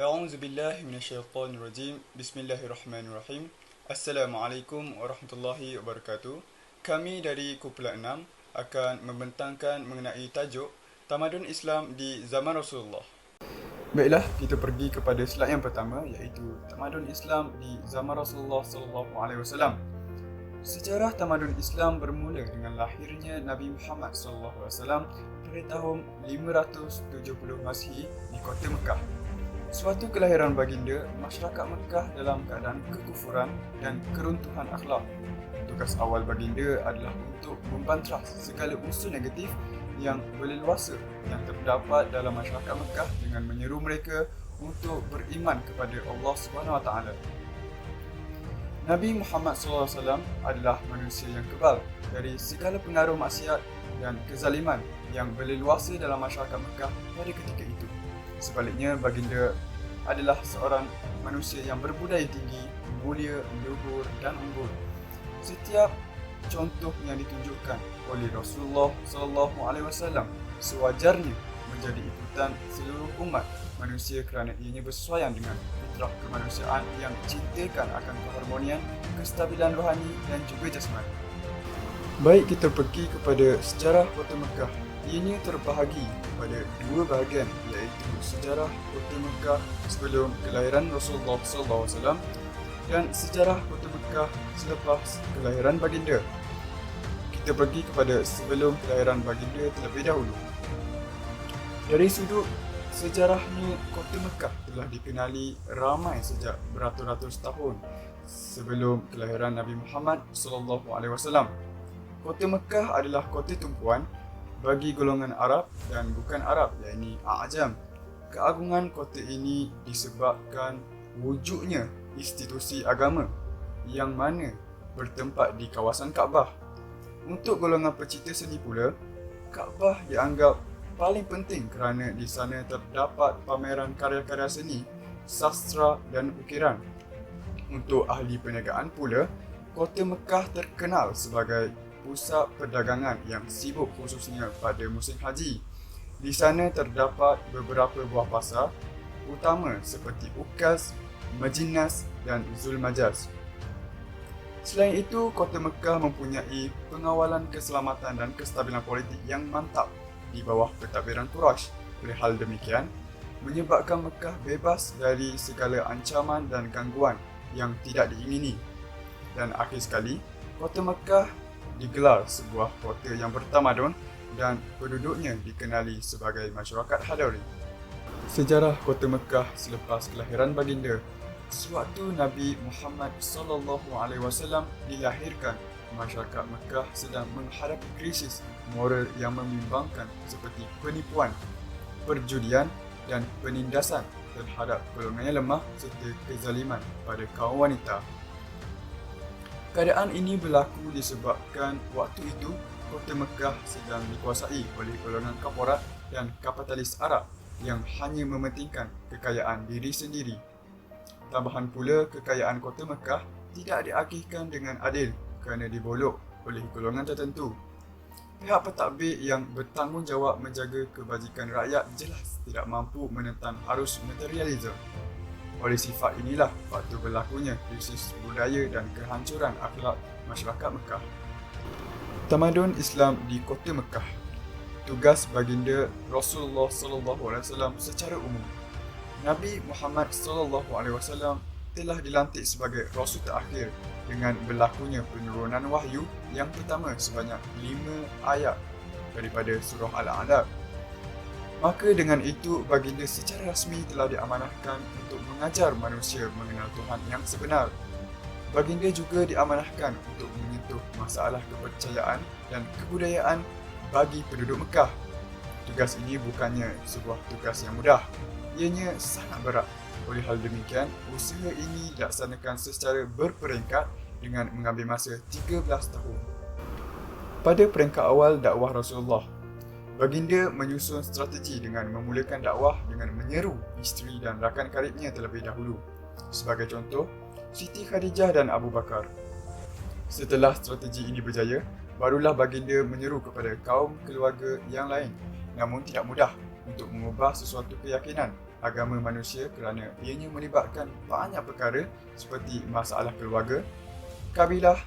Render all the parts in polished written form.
A'udzu billahi minasyaitonir rajim. Bismillahirrahmanirrahim. Assalamualaikum warahmatullahi wabarakatuh. Kami dari Kumpulan 6 akan membentangkan mengenai tajuk Tamadun Islam di zaman Rasulullah. Baiklah, kita pergi kepada slide yang pertama, iaitu Tamadun Islam di zaman Rasulullah sallallahu alaihi wasallam. Sejarah tamadun Islam bermula dengan lahirnya Nabi Muhammad sallallahu alaihi wasallam pada tahun 570 Masihi di kota Mekah. Suatu kelahiran baginda, masyarakat Mekah dalam keadaan kekufuran dan keruntuhan akhlak. Tugas awal baginda adalah untuk membantah segala unsur negatif yang berleluasa yang terdapat dalam masyarakat Mekah dengan menyeru mereka untuk beriman kepada Allah SWT. Nabi Muhammad SAW adalah manusia yang kebal dari segala pengaruh maksiat dan kezaliman yang berleluasa dalam masyarakat Mekah pada ketika itu. Sebaliknya, baginda adalah seorang manusia yang berbudaya tinggi, mulia, luhur dan unggul. Setiap contoh yang ditunjukkan oleh Rasulullah SAW sewajarnya menjadi ikutan seluruh umat manusia kerana ianya bersesuaian dengan fitrah kemanusiaan yang cintakan akan keharmonian, kestabilan rohani dan juga jasmani. Baik, kita pergi kepada sejarah kota Mekah. Ianya terbahagi pada dua bahagian, iaitu sejarah kota Mekah sebelum kelahiran Rasulullah SAW dan sejarah kota Mekah selepas kelahiran baginda. Kita pergi kepada sebelum kelahiran baginda terlebih dahulu. Dari sudut sejarahnya, kota Mekah telah dikenali ramai sejak beratus-ratus tahun sebelum kelahiran Nabi Muhammad SAW. Kota Mekah adalah kota tumpuan bagi golongan Arab dan bukan Arab, iaitu A'jam. Keagungan kota ini disebabkan wujudnya institusi agama yang mana bertempat di kawasan Kaabah. Untuk golongan pecinta seni pula, Kaabah dianggap paling penting kerana di sana terdapat pameran karya-karya seni, sastra dan ukiran. Untuk ahli perniagaan pula, kota Mekah terkenal sebagai pusat perdagangan yang sibuk khususnya pada musim haji. Di sana terdapat beberapa buah pasar utama seperti Ukaz, Majinas dan Zulmajaz. Selain itu, kota Mekah mempunyai pengawalan keselamatan dan kestabilan politik yang mantap di bawah pentadbiran Quraisy. Oleh hal demikian, menyebabkan Mekah bebas dari segala ancaman dan gangguan yang tidak diingini. Dan akhir sekali, kota Mekah digelar sebuah kota yang bertamadun dan penduduknya dikenali sebagai masyarakat Hadari. Sejarah kota Mekah selepas kelahiran baginda. Sewaktu Nabi Muhammad SAW dilahirkan, masyarakat Mekah sedang menghadapi krisis moral yang membimbangkan seperti penipuan, perjudian dan penindasan terhadap golongan yang lemah serta kezaliman pada kaum wanita. Keadaan ini berlaku disebabkan waktu itu kota Mekah sedang dikuasai oleh golongan korporat dan kapitalis Arab yang hanya mementingkan kekayaan diri sendiri. Tambahan pula, kekayaan kota Mekah tidak diagihkan dengan adil kerana dibolok oleh golongan tertentu. Pihak pentadbir yang bertanggungjawab menjaga kebajikan rakyat jelas tidak mampu menentang arus materialisme. Oleh sifat inilah faktor berlakunya krisis budaya dan kehancuran akhlak masyarakat Mekah. Tamadun Islam di kota Mekah. Tugas baginda Rasulullah SAW secara umum. Nabi Muhammad SAW telah dilantik sebagai Rasul terakhir dengan berlakunya penurunan wahyu yang pertama sebanyak 5 ayat daripada surah Al-A'la. Maka dengan itu, baginda secara rasmi telah diamanahkan untuk mengajar manusia mengenal Tuhan yang sebenar. Baginda juga diamanahkan untuk menyentuh masalah kepercayaan dan kebudayaan bagi penduduk Mekah. Tugas ini bukannya sebuah tugas yang mudah, ianya sangat berat. Oleh hal demikian, usaha ini dilaksanakan secara berperingkat dengan mengambil masa 13 tahun. Pada peringkat awal dakwah Rasulullah, baginda menyusun strategi dengan memulakan dakwah dengan menyeru isteri dan rakan karibnya terlebih dahulu. Sebagai contoh, Siti Khadijah dan Abu Bakar. Setelah strategi ini berjaya, barulah baginda menyeru kepada kaum keluarga yang lain. Namun tidak mudah untuk mengubah sesuatu keyakinan agama manusia kerana ianya melibatkan banyak perkara seperti masalah keluarga, kabilah,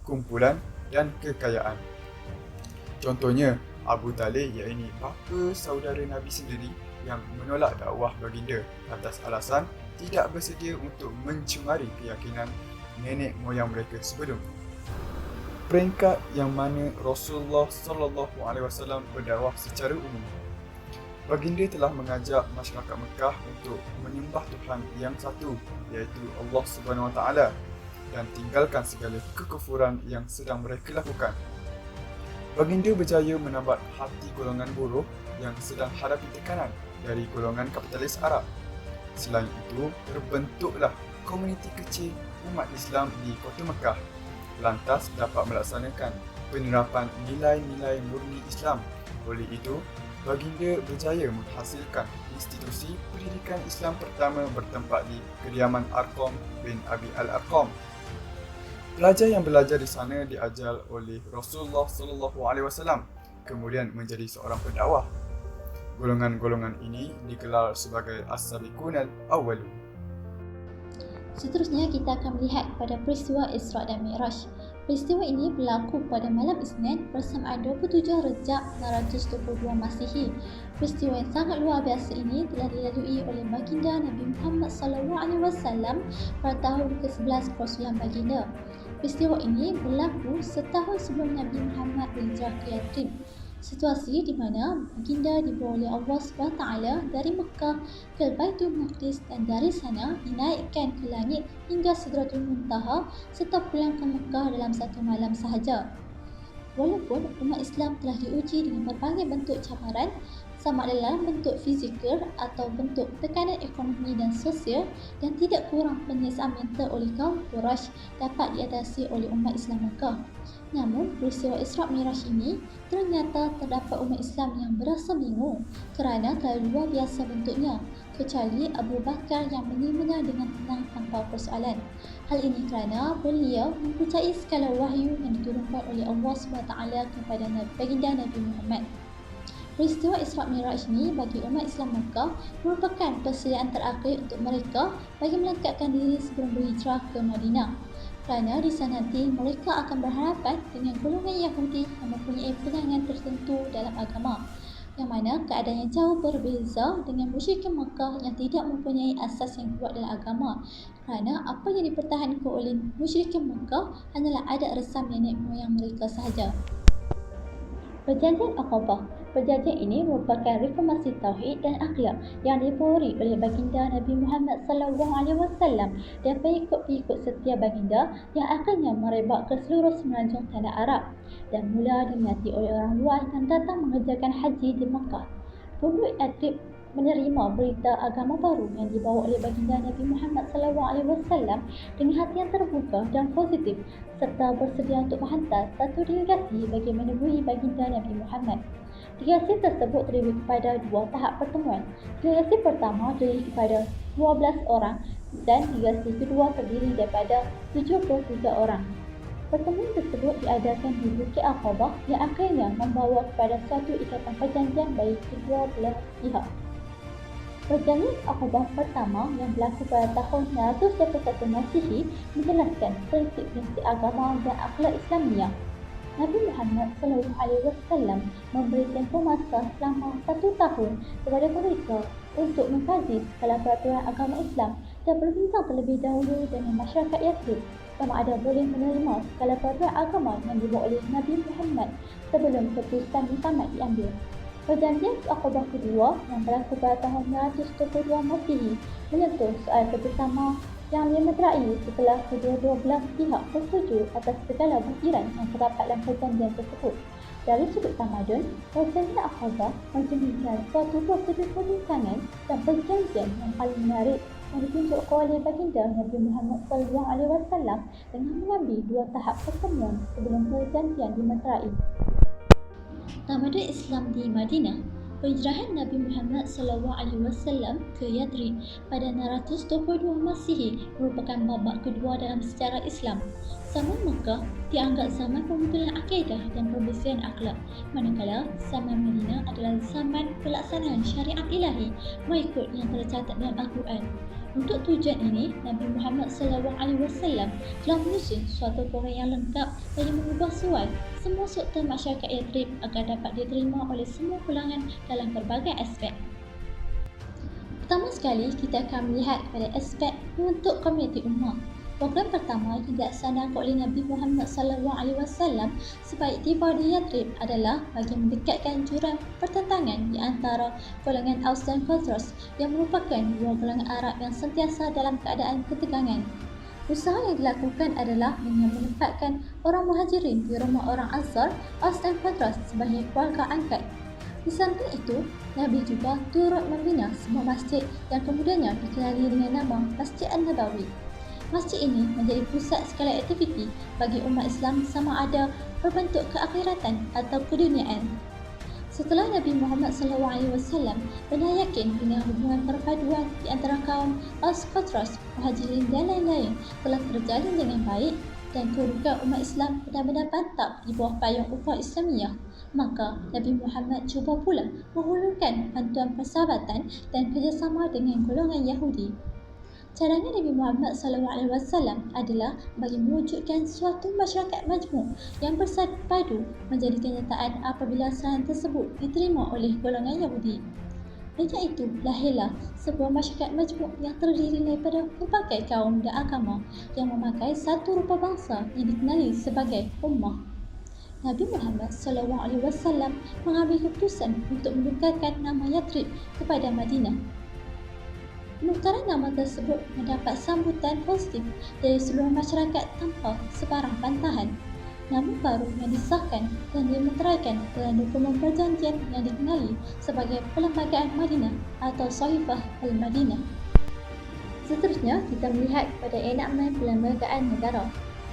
kumpulan dan kekayaan. Contohnya, Abu Talib iaitu bapa saudara Nabi sendiri yang menolak dakwah baginda atas alasan tidak bersedia untuk mencemari keyakinan nenek moyang mereka sebelum. Peringkat yang mana Rasulullah SAW berdakwah secara umum. Baginda telah mengajak masyarakat Mekah untuk menyembah Tuhan yang satu, iaitu Allah Subhanahu Wa Taala, dan tinggalkan segala kekufuran yang sedang mereka lakukan. Baginda berjaya menambat hati golongan buruh yang sedang hadapi tekanan dari golongan kapitalis Arab. Selain itu, terbentuklah komuniti kecil umat Islam di kota Mekah, lantas dapat melaksanakan penerapan nilai-nilai murni Islam. Oleh itu, baginda berjaya menghasilkan institusi pendidikan Islam pertama bertempat di kediaman Arqam bin Abi Al-Arqam. Pelajar yang belajar di sana diajar oleh Rasulullah SAW, kemudian menjadi seorang pendakwah. Golongan-golongan ini digelar sebagai As-Sabiqun Al-Awwalun. Seterusnya kita akan melihat pada peristiwa Isra' dan Mi'raj. Peristiwa ini berlaku pada malam Isnin bersamaan 27 Rejab 922 Masihi. Peristiwa yang sangat luar biasa ini telah dilalui oleh baginda Nabi Muhammad SAW pada tahun ke-11 Persulian baginda. Peristiwa ini berlaku setahun sebelum Nabi Muhammad berhijrah ke Yathrib. Situasi di mana baginda dibawa oleh Allah SWT dari Mekah ke Baitul Maqdis dan dari sana dinaikkan ke langit hingga Sidratul Muntaha serta pulang ke Mekah dalam satu malam sahaja. Walaupun umat Islam telah diuji dengan berbagai bentuk cabaran, sama ada dalam bentuk fizikal atau bentuk tekanan ekonomi dan sosial, dan tidak kurang penyiasat mental oleh kaum Quraisy dapat diatasi oleh umat Islam Mekah. Namun, peristiwa Isra' Mi'raj ini ternyata terdapat umat Islam yang berasa bingung kerana terlalu luar biasa bentuknya, kecuali Abu Bakar yang menerimanya dengan tenang tanpa persoalan. Hal ini kerana beliau mempercayai skala wahyu yang diturunkan oleh Allah SWT kepada baginda Nabi Muhammad. Peristiwa Isra' Mi'raj ini bagi umat Islam Mekah merupakan persediaan terakhir untuk mereka bagi melengkapkan diri sebelum berhijrah ke Madinah. Kerana di sana nanti mereka akan berhadapan dengan golongan Yahudi yang mempunyai pegangan tertentu dalam agama, yang mana keadaannya jauh berbeza dengan musyrikin Mekah yang tidak mempunyai asas yang kuat dalam agama. Kerana apa yang dipertahankan oleh musyrikin Mekah hanyalah adat resam nenek moyang mereka sahaja. Perjanjian Aqabah. Perjanjian ini merupakan reformasi tauhid dan akhlak yang dibawai oleh baginda Nabi Muhammad SAW dan pengikut-pengikut setia baginda yang akhirnya merebak ke seluruh semenanjung tanah Arab dan mula diminati oleh orang luar yang datang mengerjakan haji di Makkah. Penduduk Yathrib menerima berita agama baru yang dibawa oleh baginda Nabi Muhammad SAW dengan hati yang terbuka dan positif, serta bersedia untuk menghantar satu delegasi bagi menemui baginda Nabi Muhammad. Delegasi tersebut terdiri kepada dua tahap pertemuan. Delegasi pertama terdiri kepada 12 orang dan delegasi kedua terdiri daripada 73 orang. Pertemuan tersebut diadakan di Bukit Aqabah yang akhirnya membawa kepada suatu ikatan perjanjian bagi kedua belah pihak. Perjanjian Aqabah pertama yang berlaku pada tahun 921 Masihi menjelaskan prinsip-prinsip agama dan akhlak Islamiah. Nabi Muhammad SAW memberi tempoh masa selama 1 tahun kepada mereka untuk mengkaji segala peraturan agama Islam dan berbincang terlebih dahulu dengan masyarakat Yathrib sama ada boleh menerima segala peraturan agama yang dibawa oleh Nabi Muhammad sebelum keputusan muktamad diambil. Perjanjian Aqabah kedua yang berlaku pada tahun 922 Masihi menyentuh soal kerjasama yang dimeterai setelah kedua-dua belah pihak bersetuju atas segala butiran yang terdapat dalam perjanjian tersebut. Dari sudut tamadun, perjanjian Aqabah mencerminkan suatu prosedur perbincangan dan perjanjian yang paling menarik yang ditunjukkan oleh baginda Nabi Muhammad SAW dengan mengambil 2 tahap pertemuan sebelum perjanjian dimeterai. Tamadun Islam di Madinah. Penghijrahan Nabi Muhammad SAW ke Yathrib pada 622 Masihi merupakan babak kedua dalam sejarah Islam. Zaman Mekah dianggap zaman pemunculan akidah dan pembersihan akhlak, manakala zaman Madinah adalah zaman pelaksanaan syariat ilahi mengikut yang tercatat dalam Al-Quran. Untuk tujuan ini, Nabi Muhammad SAW telah menyusun suatu program yang lengkap bagi mengubah suai semua struktur masyarakat Yathrib agar dapat diterima oleh semua kalangan dalam pelbagai aspek. Pertama sekali, kita akan melihat pada aspek membentuk komuniti ummah. Program pertama yang dilaksanakan oleh Nabi Muhammad SAW sebaik tiba di Yathrib adalah bagi mendekatkan jurang pertentangan di antara golongan Aus dan Khazraj yang merupakan dua golongan Arab yang sentiasa dalam keadaan ketegangan. Usaha yang dilakukan adalah dengan menempatkan orang Muhajirin di rumah orang Ansar, Aus dan Khazraj sebagai keluarga angkat. Di samping itu, Nabi juga turut membina sebuah masjid yang kemudiannya dikenali dengan nama Masjid An-Nabawi. Masjid ini menjadi pusat segala aktiviti bagi umat Islam sama ada berbentuk keakhiratan atau keduniaan. Setelah Nabi Muhammad SAW benar yakin dengan hubungan perpaduan di antara kaum Aus, Khazraj, Muhajirin dan lain-lain telah terjalin dengan baik dan kedudukan umat Islam benar-benar bantap di bawah payung ukhuwah Islamiyah, maka Nabi Muhammad cuba pula menghulurkan bantuan persahabatan dan kerjasama dengan golongan Yahudi. Cadangan Nabi Muhammad SAW adalah bagi mewujudkan suatu masyarakat majmuk yang bersatu menjadi kenyataan apabila serangan tersebut diterima oleh golongan Yahudi. Dengan itu, lahirlah sebuah masyarakat majmuk yang terdiri daripada pelbagai kaum dan agama yang memakai satu rupa bangsa yang dikenali sebagai ummah. Nabi Muhammad SAW mengambil keputusan untuk menukarkan nama Yathrib kepada Madinah. Penukaran nama tersebut mendapat sambutan positif dari seluruh masyarakat tanpa sebarang bantahan. Nama baru yang disahkan dan dimeteraikan dalam dokumen perjanjian yang dikenali sebagai Perlembagaan Madinah atau Sahifah Al-Madinah. Seterusnya, kita melihat pada enakmen Perlembagaan Negara.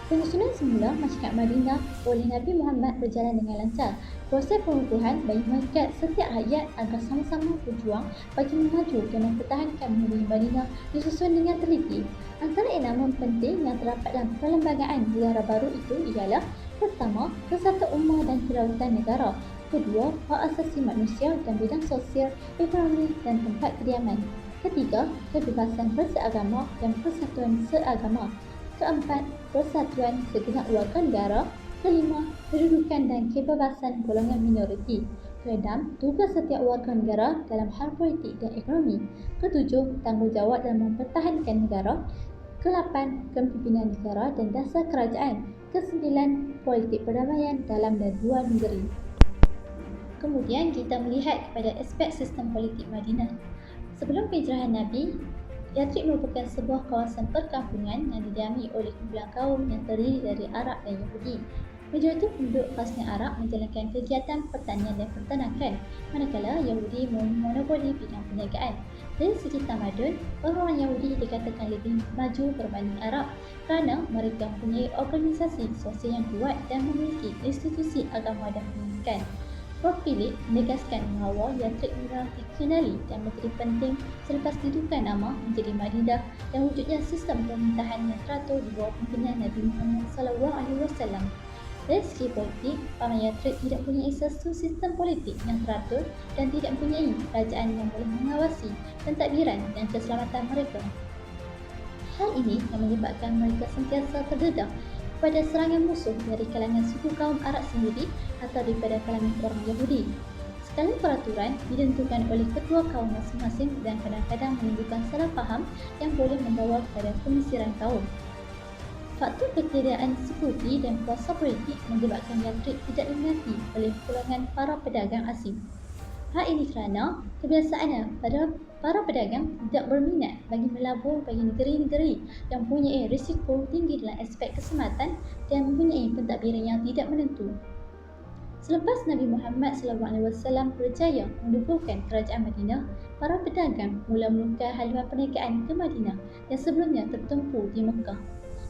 Penyusunan semula masyarakat Madinah oleh Nabi Muhammad berjalan dengan lancar. Proses pengukuhan bagi mengikat setiap rakyat agar sama-sama berjuang bagi memaju dan mempertahankan negeri Madinah disusun dengan teliti. Antara enakmen penting yang terdapat dalam Perlembagaan Negara baru itu ialah: pertama, kesatuan ummah dan kedaulatan negara; kedua, hak asasi manusia dan bidang sosial, ekonomi dan tempat kediaman; ketiga, kebebasan berseagama dan persatuan seagama; keempat, persatuan segenap warga negara; kelima, kedudukan dan kebebasan golongan minoriti; keenam, tugas setiap warga negara dalam hal politik dan ekonomi; ketujuh, tanggungjawab dalam mempertahankan negara; kelapan, kepimpinan negara dan dasar kerajaan; kesembilan, politik perdamaian dalam dan luar negeri. Kemudian kita melihat kepada aspek sistem politik Madinah. Sebelum penghijrahan Nabi, Yathrib merupakan sebuah kawasan perkampungan yang didiami oleh kumpulan kaum yang terdiri dari Arab dan Yahudi. Majoriti penduduk khasnya Arab menjalankan kegiatan pertanian dan peternakan, manakala Yahudi memonopoli bidang perniagaan. Dari segi tamadun, orang Yahudi dikatakan lebih maju berbanding Arab kerana mereka mempunyai organisasi sosial yang kuat dan memiliki institusi agama dan pendidikan. Prof. Philip menegaskan bahawa Yathrib mula dikenali dan menjadi penting selepas ditukar nama menjadi Madinah dan wujudnya sistem pemerintahan yang teratur di bawah pimpinan Nabi Muhammad SAW. Dari segi politik, paman Yathrib tidak mempunyai sesuatu sistem politik yang teratur dan tidak mempunyai kerajaan yang boleh mengawasi pentadbiran dan keselamatan mereka. Hal ini yang menyebabkan mereka sentiasa terdedah pada serangan musuh dari kalangan suku kaum Arab sendiri atau daripada kalangan orang Yahudi. Segala peraturan ditentukan oleh ketua kaum masing-masing dan kadang-kadang menimbulkan salah faham yang boleh membawa kepada pengisiran kaum. Faktor ketiadaan sekuti dan kuasa politik menyebabkan Yathrib tidak diminati oleh golongan para pedagang asing. Hal ini kerana kebiasaannya pada para pedagang tidak berminat bagi melabur bagi negeri-negeri yang mempunyai risiko tinggi dalam aspek keselamatan dan mempunyai pentadbiran yang tidak menentu. Selepas Nabi Muhammad SAW berjaya mendukuhkan kerajaan Madinah, para pedagang mula menukar haluan perniagaan ke Madinah yang sebelumnya tertumpu di Mekah.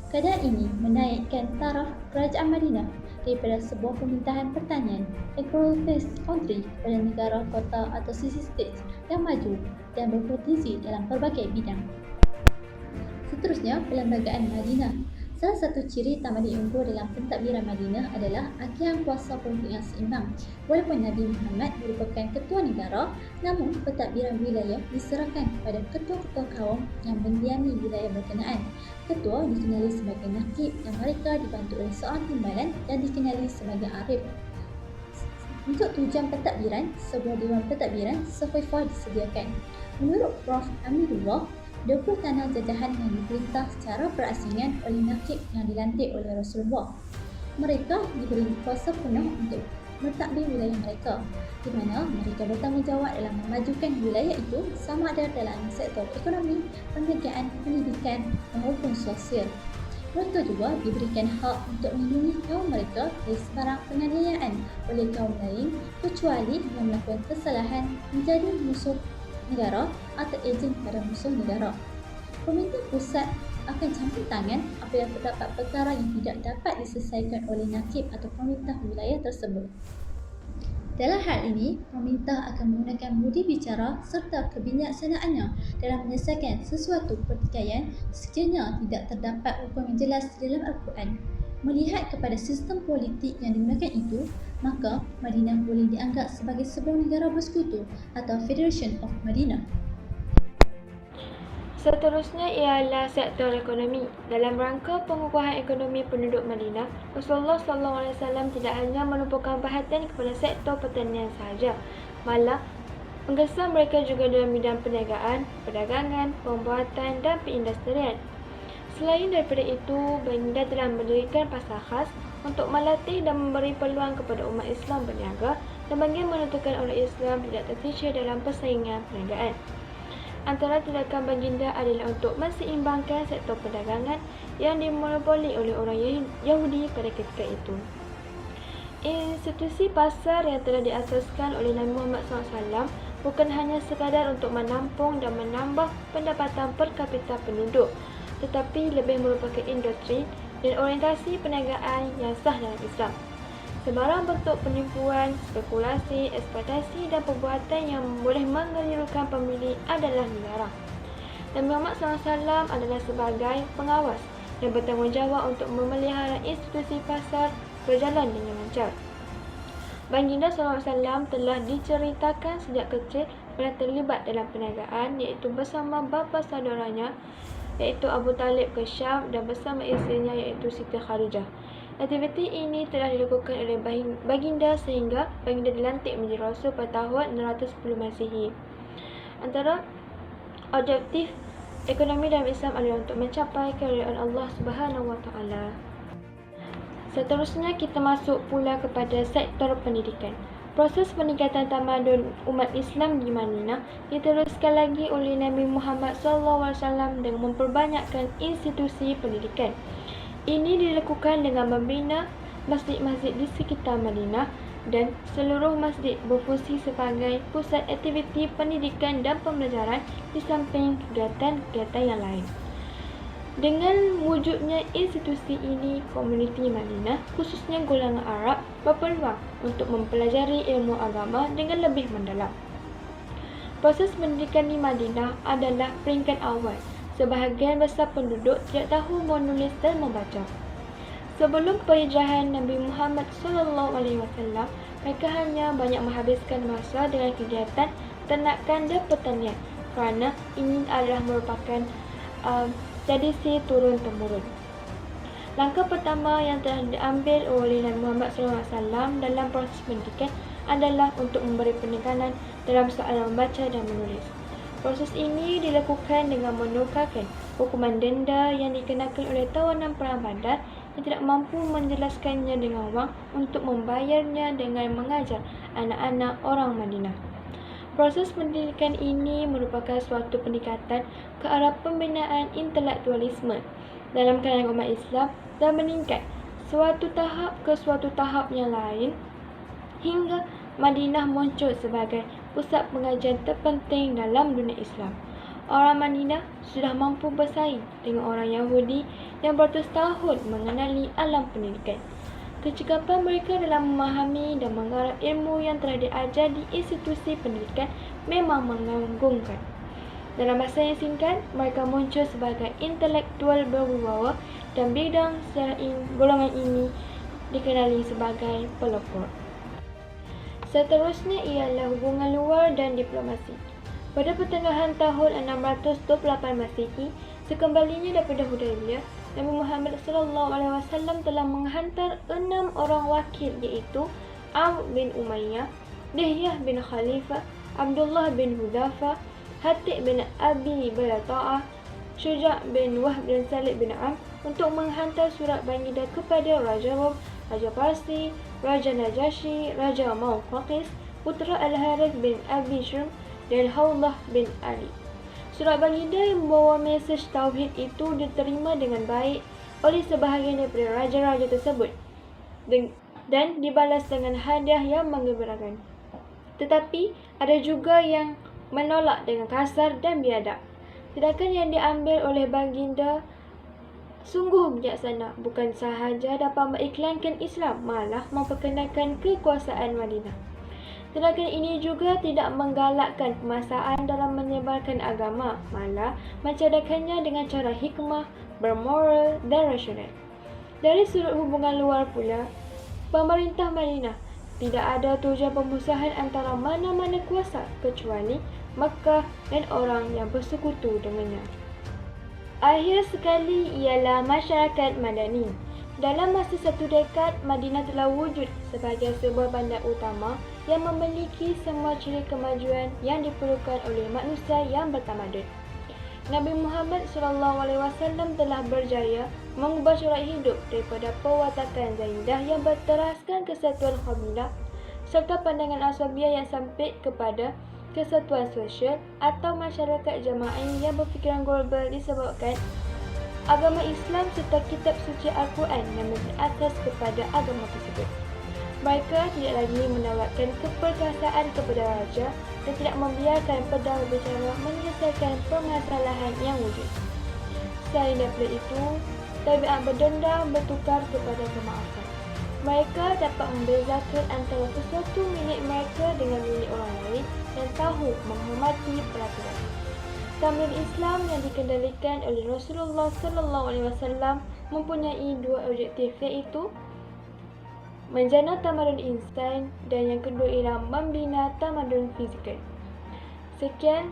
Keadaan ini menaikkan taraf Kerajaan Madinah daripada sebuah pemerintahan pertanian agro-based country kepada negara kota atau city state yang maju dan berpotensi dalam pelbagai bidang. Seterusnya, Perlembagaan Madinah. Salah satu ciri tamadun unggul dalam pentadbiran Madinah adalah agihan kuasa politik yang seimbang. Walaupun Nabi Muhammad merupakan ketua negara, namun pentadbiran wilayah diserahkan kepada ketua-ketua kaum yang mendiami wilayah berkenaan. Ketua dikenali sebagai nakib dan mereka dibantu oleh seorang timbalan dan dikenali sebagai arif. Untuk tujuan pentadbiran, sebuah dewan pentadbiran sekhifah disediakan. Menurut Prof. Amirullah, 20 tanah jajahan yang diperintah secara berasingan oleh nakib yang dilantik oleh Rasulullah. Mereka diberi kuasa penuh untuk mentadbir wilayah mereka, di mana mereka bertanggungjawab dalam memajukan wilayah itu sama ada dalam sektor ekonomi, perniagaan, pendidikan maupun sosial. Mereka juga diberikan hak untuk melindungi kaum mereka dari sebarang penganiayaan oleh kaum lain kecuali yang melakukan kesalahan menjadi musuh negara atau ejen pada musuh negara. Pemerintah pusat akan campur tangan apabila terdapat perkara yang tidak dapat diselesaikan oleh nakib atau pemerintah wilayah tersebut. Dalam hal ini, pemerintah akan menggunakan budi bicara serta kebijaksanaannya dalam menyelesaikan sesuatu pertikaian sekiranya tidak terdapat hukum yang jelas di dalam Al-Quran. Melihat kepada sistem politik yang digunakan itu, maka Madinah boleh dianggap sebagai sebuah negara bersekutu atau Federation of Madinah. Seterusnya ialah sektor ekonomi. Dalam rangka pengukuhan ekonomi penduduk Madinah, Rasulullah SAW tidak hanya menumpukan perhatian kepada sektor pertanian sahaja, malah menggesa mereka juga dalam bidang perniagaan, perdagangan, pembuatan dan perindustrian. Selain daripada itu, baginda telah mendirikan pasar khas untuk melatih dan memberi peluang kepada umat Islam berniaga dan bagi menentukan orang Islam tidak tersisih dalam persaingan perniagaan. Antara tindakan baginda adalah untuk menseimbangkan sektor perdagangan yang dimonopoli oleh orang Yahudi pada ketika itu. Institusi pasar yang telah diasaskan oleh Nabi Muhammad SAW bukan hanya sekadar untuk menampung dan menambah pendapatan per kapita penduduk, tetapi lebih merupakan industri dan orientasi perniagaan yang sah dalam Islam. Sebarang bentuk penipuan, spekulasi, eksploitasi dan perbuatan yang boleh mengelirukan pemilik adalah dilarang. Nabi Muhammad SAW adalah sebagai pengawas dan bertanggungjawab untuk memelihara institusi pasar berjalan dengan lancar. Baginda SAW telah diceritakan sejak kecil pernah terlibat dalam perniagaan iaitu bersama bapa saudaranya iaitu Abu Talib ke Syam dan bersama isterinya iaitu Siti Khadijah. Aktiviti ini telah dilakukan oleh baginda sehingga baginda dilantik menjadi Rasul pada tahun 610 Masihi. Antara objektif ekonomi dalam Islam adalah untuk mencapai keridaan Allah Subhanahu Wa Taala. Seterusnya kita masuk pula kepada sektor pendidikan. Proses peningkatan tamadun umat Islam di Madinah diteruskan lagi oleh Nabi Muhammad SAW dengan memperbanyakkan institusi pendidikan. Ini dilakukan dengan membina masjid-masjid di sekitar Madinah dan seluruh masjid berfungsi sebagai pusat aktiviti pendidikan dan pembelajaran di samping kegiatan-kegiatan yang lain. Dengan wujudnya institusi ini, komuniti Madinah, khususnya golongan Arab, berpeluang untuk mempelajari ilmu agama dengan lebih mendalam. Proses pendidikan di Madinah adalah peringkat awal. Sebahagian besar penduduk tidak tahu menulis dan membaca. Sebelum perhijrahan Nabi Muhammad SAW, mereka hanya banyak menghabiskan masa dengan kegiatan ternakan dan pertanian kerana ini adalah merupakan tradisi turun-temurun. Langkah pertama yang telah diambil oleh Nabi Muhammad SAW dalam proses pendidikan adalah untuk memberi penekanan dalam soalan membaca dan menulis. Proses ini dilakukan dengan menukarkan hukuman denda yang dikenakan oleh tawanan perang Badar yang tidak mampu menjelaskannya dengan wang untuk membayarnya dengan mengajar anak-anak orang Madinah. Proses pendidikan ini merupakan suatu peningkatan ke arah pembinaan intelektualisme dalam kalangan umat Islam dan meningkat suatu tahap ke suatu tahap yang lain hingga Madinah muncul sebagai pusat pengajian terpenting dalam dunia Islam. orang Madinah sudah mampu bersaing dengan orang Yahudi yang beratus tahun mengenali alam pendidikan. Kecekapan mereka dalam memahami dan menggarap ilmu yang telah diajar di institusi pendidikan memang mengagumkan. Dalam masa yang singkat, mereka muncul sebagai intelektual berwibawa dan bidang golongan ini dikenali sebagai pelopor. Seterusnya ialah hubungan luar dan diplomasi. Pada pertengahan tahun 628 Masehi, sekembalinya daripada Hudaybiyah, Nabi Muhammad SAW telah menghantar 6 orang wakil iaitu Amr bin Umayyah, Dihyah bin Khalifah, Abdullah bin Hudzaifah, Hatib bin Abi Balta'ah, Syuja' bin Wahb dan Salib bin Amr untuk menghantar surat bangidah kepada Raja Rom, Raja Parsi, Raja Najasyi, Raja Mawqaqis, putera Al-Harith bin Abi Shurm dan Hawlah bin Ali. Surat baginda yang membawa mesej tauhid itu diterima dengan baik oleh sebahagian daripada raja-raja tersebut dan dibalas dengan hadiah yang menggembirakan. Tetapi ada juga yang menolak dengan kasar dan biadab. Sedangkan yang diambil oleh baginda sungguh bijaksana, bukan sahaja dapat mengiklankan Islam, malah memperkenalkan kekuasaan Madinah. Tindakan ini juga tidak menggalakkan pemaksaan dalam menyebarkan agama, malah mencadangkannya dengan cara hikmah, bermoral dan rasional. Dari sudut hubungan luar pula, pemerintah Madinah tidak ada tujuan pemusuhan antara mana-mana kuasa kecuali Makkah dan orang yang bersekutu dengannya. Akhir sekali ialah masyarakat Madani. Dalam masa satu dekad, Madinah telah wujud sebagai sebuah bandar utama yang memiliki semua ciri kemajuan yang diperlukan oleh manusia yang bertamadun. Nabi Muhammad SAW telah berjaya mengubah corak hidup daripada perwatakan Zaidah yang berteraskan kesatuan kabilah serta pandangan aswabiah yang sempit kepada kesatuan sosial atau masyarakat jama'i yang berfikiran global disebabkan agama Islam serta kitab suci Al-Quran yang menjadi asas kepada agama tersebut. Mereka tidak lagi menawarkan keperkasaan kepada raja dan tidak membiarkan pedang berbicara menyelesaikan permasalahan yang wujud. Selain daripada itu, tabiat berdendam bertukar kepada kemaafan. Mereka dapat membezakan antara sesuatu milik mereka dengan milik orang lain dan tahu menghormati peraturan. Tamadun Islam yang dikendalikan oleh Rasulullah SAW mempunyai dua objektif, iaitu menjana tamadun insan dan yang kedua ialah membina tamadun fizikal. Sekian,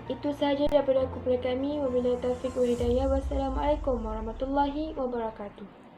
itu sahaja daripada kumpulan kami. Wabillahi taufiq wal hidayah. Wassalamualaikum warahmatullahi wabarakatuh.